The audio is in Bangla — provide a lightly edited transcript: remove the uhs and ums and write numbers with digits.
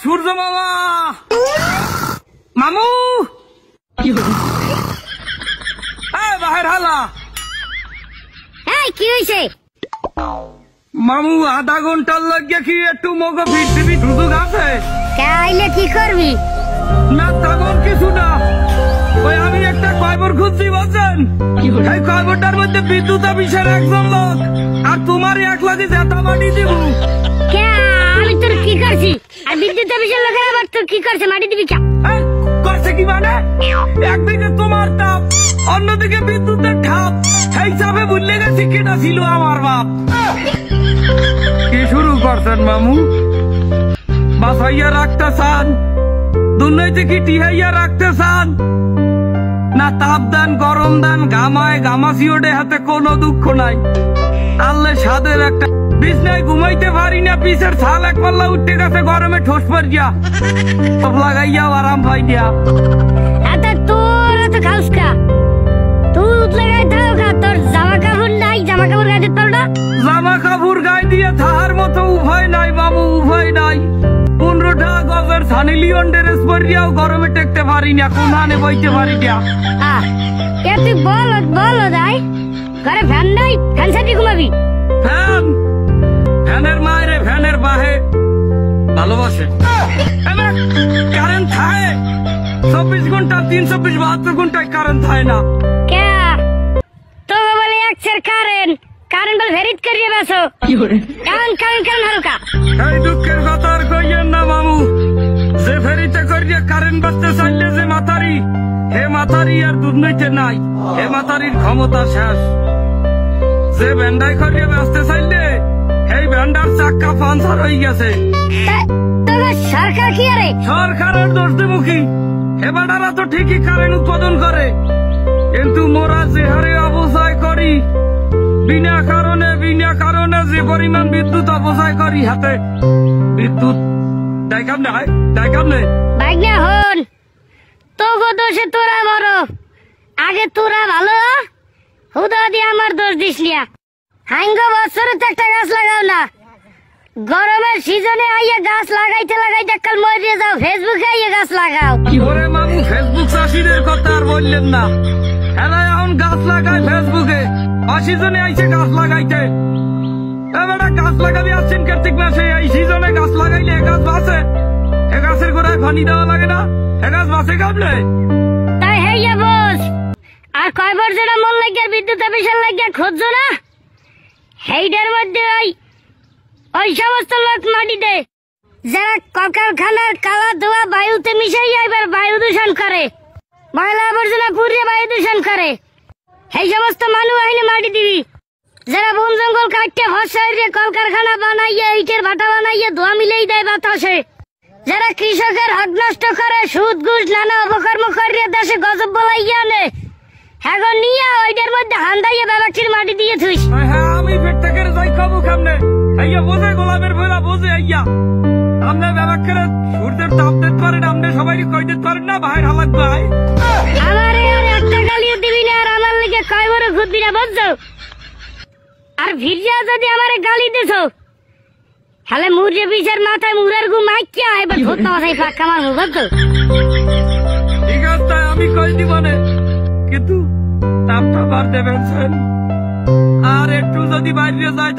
সূর্য মামা মামু বাহির হালা কি হয়েছে মামু আধা ঘন্টার লাগিয়ে কি একটু মগো ফিরবি সুযোগ আছে আইলে কি করবি না তখন কিছু না ওই আমি একটা খবর খুঁজছি বলছেন এই খবরটার মধ্যে বিদ্যুৎ অফিসের একজন লোক আর তোমার এক লাখে জেতা মাটি দিব আমি তোর কি করছি আর বিদ্যুৎ অফিসের লোকের আবার তোর কি করছে মাটি দিবি করছে কি মানে একদিকে তোমার তাপ অন্যদিকে বিদ্যুতের ঠাপ সেই চাপে ভুললে গেছি কেটা ছিল আমার বাপ কি শুরু করছেন মামু বাসাইয়া রাখতে চান দুর্নীতি কি টিহাইয়া রাখতে চান না তাপ দেন গরম দেন ঘামায় ঘামাসি ওঠে হাতে কোনো দুঃখ নাই আল্লে সাদের একটা বিছনায় ঘুমাইতে পারি না পিছের ছাল এক পাল্লা উঠতে গেছে গরমে ঠোস পড়িয়া সব লাগাইয়াও আরাম পাই দিয়া তোর এত খাউসকা তুই লাগাই থাও তোর জামা কাপড় নাই জামা কাপড় গায়ে তোর না জামা কাপড় গায়ে দিয়ে থাকার মতো উভয় নাই বাবু উভয় নাই 15টা গজের সানি লিওন ড্রেস পরিয়াও গরমে টেকতে পারি না কোনানে বইতে পারি না তুই বল দাই ঘরে ফ্যান নাই ফ্যান সাথে ঘুমাবি ফ্যানের মায়েরে ফ্যানের বাহে ভালোবাসে কারেন্ট থাকে 24 ঘন্টা 372 ঘন্টায় কারেন্ট থাকে না তো বলে একসের কারেন্ট বল ভেরিট করিয়ে বসো কারণ হালকা এই দুঃখের কথা আর কইয়েন না মামু যে ফেরিতে করিয়ে কারেন্ট বাঁচতে চাইলে যে মাতারি হে মাতারি আর দুধ নইতে নাই হে মাতারির ক্ষমতা শেষ যে ভ্যান্ডাই করিয়ে বাঁচতে চাইলে এই ভ্যান্ডার চাক্কা পাঞ্চার হয়ে গেছে সরকার কি আরে সরকারের দোষ দেবো কি হেবাডারা তো ঠিকই কারেন্ট উৎপাদন করে কিন্তু মোরা যে হারে অবচয় করি বিনা কারণে যে পরিমাণ বিদ্যুৎ অপচয় করি হাতে বিদ্যুৎ দেখাম না হন তো দোষে তোরা মরো আগে তোরা ভালো হুদা দিয়ে আমার দোষ দিস নিয়া হাঙ্গ বছরে তো একটা গাছ লাগাও না গরমের সিজনে আইয়া গাছ লাগাইতে কাল মরিয়ে যাও ফেসবুকে আইয়া গাছ লাগাও ওরে মামু ফেসবুক চাষিদের কথা আর বললেন না এলা এখন গাছ লাগায় ফেসবুকে অসিজনে আইছে গাছ লাগাইতে এবারে গাছ লাগাবি আসছেন কার্তিক মাসে এই সিজনে গাছ লাগাইলে গাছ বাঁচে এ গাছের গোড়ায় পানি দেওয়া লাগে না এ গাছ বাঁচে কামলে তাই হেইয়া বস আর কয়বার যেটা মন লাগিয়া বিদ্যুৎ অফিসের লাগিয়া খুঁজছো না হেইটার মধ্যে ওই সমস্ত লোক মাটি দেয় যারা কলকারখানার কালা ধোয়া বায়ুতে মিশাইয়া এবার বায়ু দূষণ করে ময়লা আবর্জনা পুড়িয়ে বায়ু দূষণ করে এই সমস্ত মানুষ আইনে মাটি দিবি যারা বন জঙ্গল কাটতে হসাইরে কলকারখানা বানাইয়া ইটের ভাটা বানাইয়া ধোয়া মিলেই দেয় বাতাসে যারা কৃষকের হক নষ্ট করে সুদ ঘুষ নানা অপকর্ম করিয়ে দেশে গজব বলাইয়া নে এখন নিয়ে ওইটার মধ্যে হান্দাইয়া বাবাটির মাটি দিয়ে থুইস আমি পেট থেকে যাই খাবো কেমনে আইয়া বোঝে গোলাপের ভোলা বোঝে আইয়া আপনি ব্যবহার করে সূর্যের তাপ দিতে পারেন আপনি সবাই কই দিতে পারেন না ভাই হালাক ভাই আমারে আর একটা গালিও দিবি না আর আমার লিগে কয় বড় ঘুরবি না বুঝছো আর ভিড়িয়া যদি আমারে গালি দিছো তাহলে মুরজে বিচার মাথায় মুরার গু মাইকিয়া এবার ধরতে মাথায় ফাঁকা আমার মুখ বুঝছো ঠিক আছে আমি কই দিব না কিন্তু তাপটা বার দেবেন আর একটু যদি বাইরে যায়